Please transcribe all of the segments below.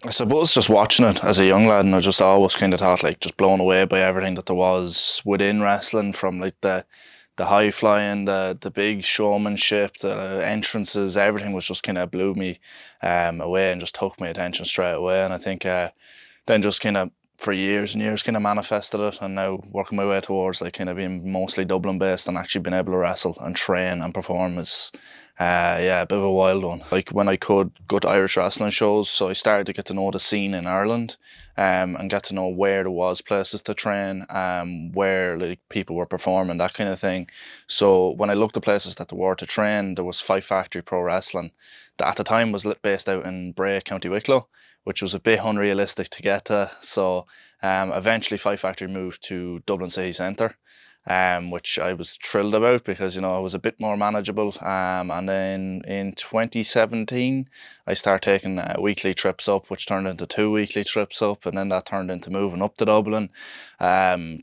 I suppose just watching it as a young lad, and I just always kind of thought like just blown away by everything that there was within wrestling, from like the high flying, the big showmanship, the entrances, everything was just kind of blew me away and just took my attention straight away. And I think then just kind of for years and years kind of manifested it, and now working my way towards like kind of being mostly Dublin based and actually being able to wrestle and train and perform is yeah, a bit of a wild one. Like when I could go to Irish wrestling shows, so I started to get to know the scene in Ireland, and get to know where there was places to train, where like people were performing, that kind of thing. So when I looked at places that there were to train, there was Fight Factory Pro Wrestling, that at the time was based out in Bray, County Wicklow, which was a bit unrealistic to get to. So eventually Fight Factory moved to Dublin City Centre, which I was thrilled about because it was a bit more manageable. And then in 2017, I started taking weekly trips up, which turned into two weekly trips up, and then that turned into moving up to Dublin.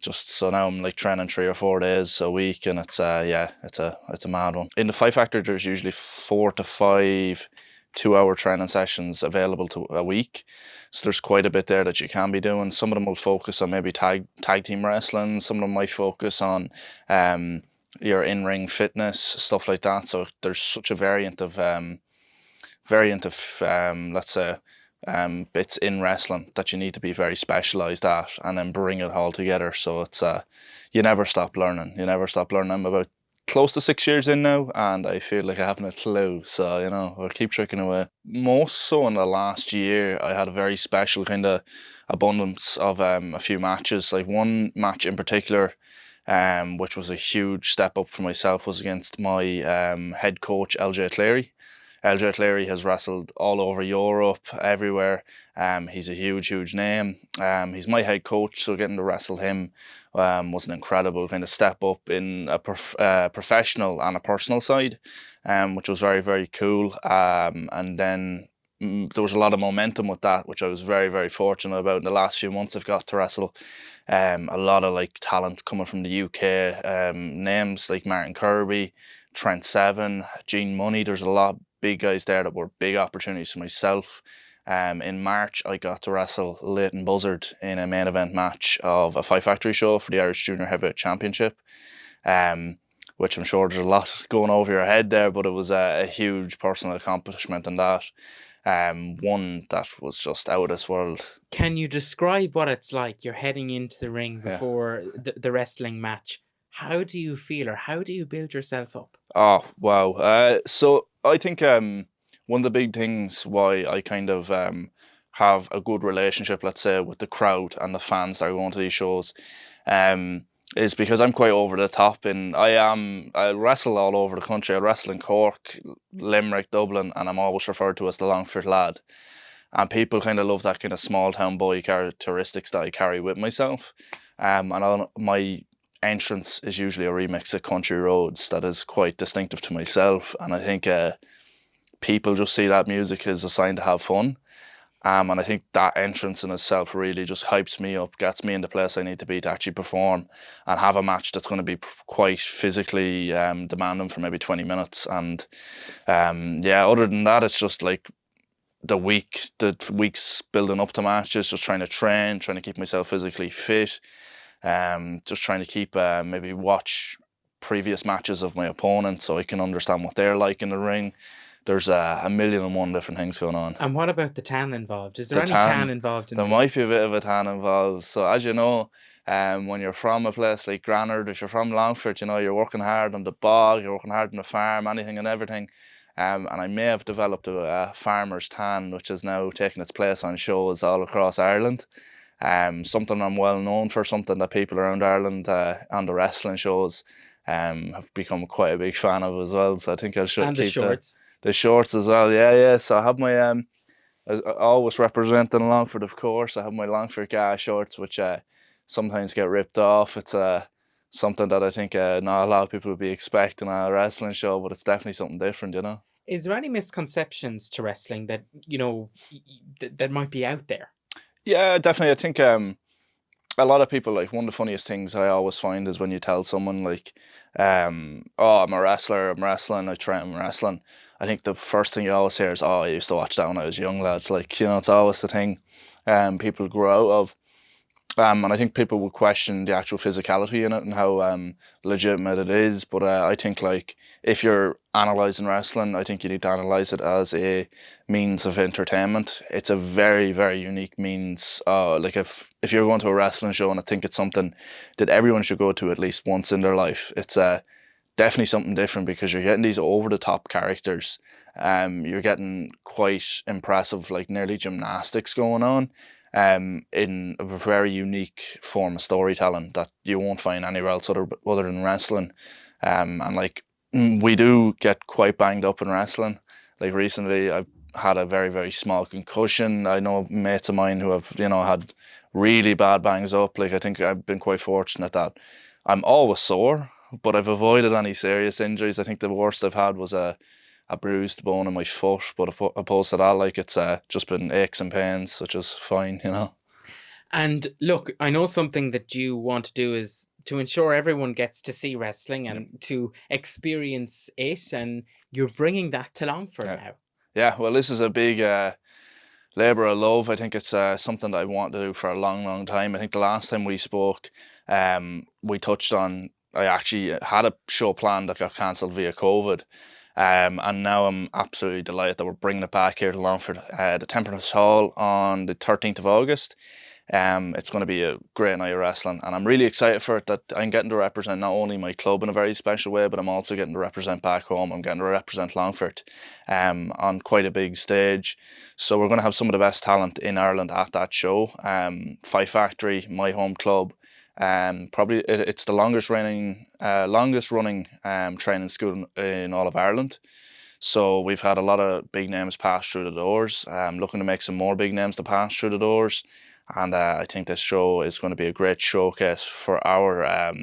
Just so now I'm like training 3 or 4 days a week, and it's yeah, it's a mad one. In the Fight Factory, there's usually 4 to 5 2-hour training sessions available to a week. So there's quite a bit there that you can be doing. Some of them will focus on maybe tag team wrestling. Some of them might focus on um, your in ring fitness, stuff like that. So there's such a variant of let's say bits in wrestling that you need to be very specialized at, and then bring it all together. So it's you never stop learning. You never stop learning. I'm about close to 6 years in now, and I feel like I haven't a clue. So I'll keep tricking away. Most so in the last year, I had a very special kind of abundance of a few matches. Like one match in particular, which was a huge step up for myself, was against my head coach LJ Cleary. LJ Cleary has wrestled all over Europe, everywhere. He's a huge name. He's my head coach, so getting to wrestle him was an incredible kind of step up in a professional and a personal side, which was very cool. And then there was a lot of momentum with that, which I was very fortunate about. In the last few months, I've got to wrestle a lot of like talent coming from the UK, names like Martin Kirby, Trent Seven, Gene Money. There's a lot of big guys there that were big opportunities for myself. In March, I got to wrestle Leighton Buzzard in a main event match of a Fight Factory show for the Irish Junior Heavyweight Championship, um, which I'm sure there's a lot going over your head there, but it was a huge personal accomplishment, and that one that was just out of this world. Can you describe what it's like? You're heading into the ring Yeah. before the wrestling match. How do you feel, or how do you build yourself up? Oh wow! So I think one of the big things why I kind of have a good relationship, let's say, with the crowd and the fans that are going to these shows, um, is because I'm quite over the top, and I wrestle all over the country. I wrestle in Cork, Limerick, Dublin, and I'm always referred to as the Longford lad. And people kind of love that kind of small town boy characteristics that I carry with myself. My entrance is usually a remix of Country Roads that is quite distinctive to myself, and I think people just see that music as a sign to have fun. And I think that entrance in itself really just hypes me up, gets me in the place I need to be to actually perform and have a match that's going to be quite physically demanding for maybe 20 minutes. And yeah, other than that, it's just like the weeks building up to matches, just trying to train, trying to keep myself physically fit, just trying to keep maybe watch previous matches of my opponent so I can understand what they're like in the ring. There's a million and one different things going on. And what about the tan involved? Is there The any tan tan, involved in there this? might be a bit of a tan involved. So as you know, when you're from a place like Granard, if you're from Longford, you're working hard on the bog, you're working hard on the farm, anything and everything. And I may have developed a farmer's tan, which is now taking its place on shows all across Ireland. Something I'm well known for, something that people around Ireland on the wrestling shows have become quite a big fan of as well. So I think I should And the keep the shorts. the shorts as well. Yeah. So I have my always representing Longford, of course. I have my Longford shorts, which sometimes get ripped off. It's something that I think not a lot of people would be expecting on a wrestling show, but it's definitely something different. Is there any misconceptions to wrestling that, that might be out there? Yeah, definitely. I think a lot of people, like, one of the funniest things I always find is when you tell someone like, oh, I'm a wrestler, I'm wrestling, I'm wrestling. I think the first thing you always hear is, "Oh, I used to watch that when I was a young lad." Like, it's always the thing people grow out of. And I think people would question the actual physicality in it and how legitimate it is. But I think, like, if you're analysing wrestling, I think you need to analyse it as a means of entertainment. It's a very, very unique means. Like, if you're going to a wrestling show, and I think it's something that everyone should go to at least once in their life, it's definitely something different because you're getting these over the top characters. You're getting quite impressive, like nearly gymnastics going on, in a very unique form of storytelling that you won't find anywhere else other than wrestling. And like we do get quite banged up in wrestling. Like recently, I've had a very, very small concussion. I know mates of mine who have, had really bad bangs up. Like I think I've been quite fortunate that I'm always sore, but I've avoided any serious injuries. I think the worst I've had was a bruised bone in my foot, but opposed to that, like it's just been aches and pains, which is fine. And look, I know something that you want to do is to ensure everyone gets to see wrestling Yeah, and to experience it, and you're bringing that to Longford yeah, now. yeah. Well, this is a big labour of love. I think it's something that I want to do for a long, long time. I think the last time we spoke, we touched on I actually had a show planned that got cancelled via COVID. And now I'm absolutely delighted that we're bringing it back here to Longford, the Temperance Hall on the 13th of August. It's going to be a great night of wrestling, and I'm really excited for it. That I'm getting to represent not only my club in a very special way, but I'm also getting to represent back home. I'm getting to represent Longford, on quite a big stage. So we're going to have some of the best talent in Ireland at that show. Five Factory, my home club. Probably it's the longest running training school in all of Ireland. So we've had a lot of big names pass through the doors. Looking to make some more big names to pass through the doors, and I think this show is going to be a great showcase for our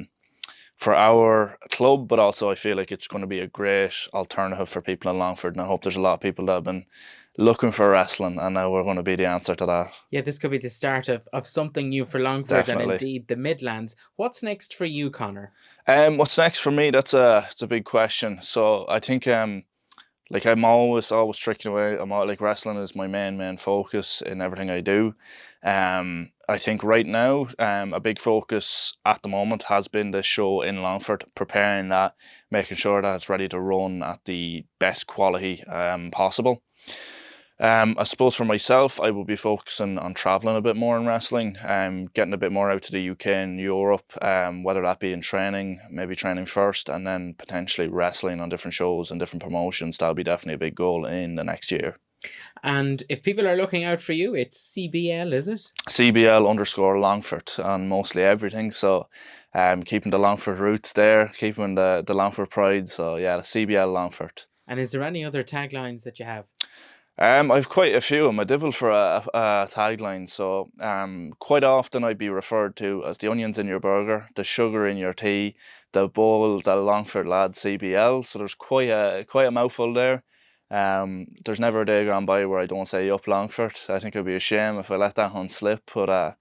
club. But also, I feel like it's going to be a great alternative for people in Longford, and I hope there's a lot of people that have been looking for wrestling, and now we're going to be the answer to that. Yeah, this could be the start of something new for Longford and Definitely. indeed the Midlands. What's next for you, Connor? What's next for me? It's a big question. So I think like I'm always tricking away. I'm all, like wrestling is my main focus in everything I do. I think right now, a big focus at the moment has been the show in Longford, preparing that, making sure that it's ready to run at the best quality possible. I suppose for myself, I will be focusing on traveling a bit more in wrestling, getting a bit more out to the UK and Europe, whether that be in training, maybe training first, and then potentially wrestling on different shows and different promotions. That'll be definitely a big goal in the next year. And if people are looking out for you, it's CBL, is it? CBL_Longford on mostly everything. So, keeping the Longford roots there, keeping the Longford pride. So yeah, the CBL Longford. And is there any other taglines that you have? I've quite a few. I'm a devil for a tagline. So, quite often I'd be referred to as the onions in your burger, the sugar in your tea, the bowl, the Longford lad CBL. So there's quite a mouthful there. There's never a day gone by where I don't say up Longford. I think it'd be a shame if I let that one slip. But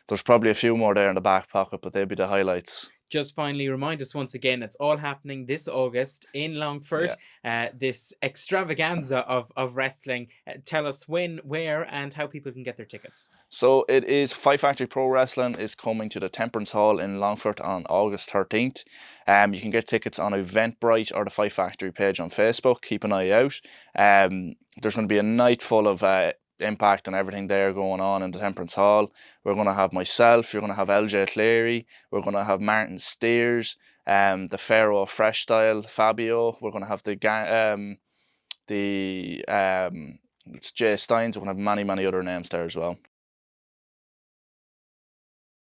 there's probably a few more there in the back pocket, but they'd be the highlights. Just finally remind us once again, it's all happening this August in Longford, Yeah. this extravaganza of wrestling. Tell us when, where, and how people can get their tickets. So it is Five Factory Pro Wrestling is coming to the Temperance Hall in Longford on August 13th. You can get tickets on Eventbrite or the Five Factory page on Facebook. Keep an eye out. There's going to be a night full of impact and everything there going on in the Temperance Hall. We're going to have myself. You're going to have LJ Cleary. We're going to have Martin Steers. The Pharaoh Fresh Style Fabio. We're going to have the it's Jay Steins. We're going to have many other names there as well.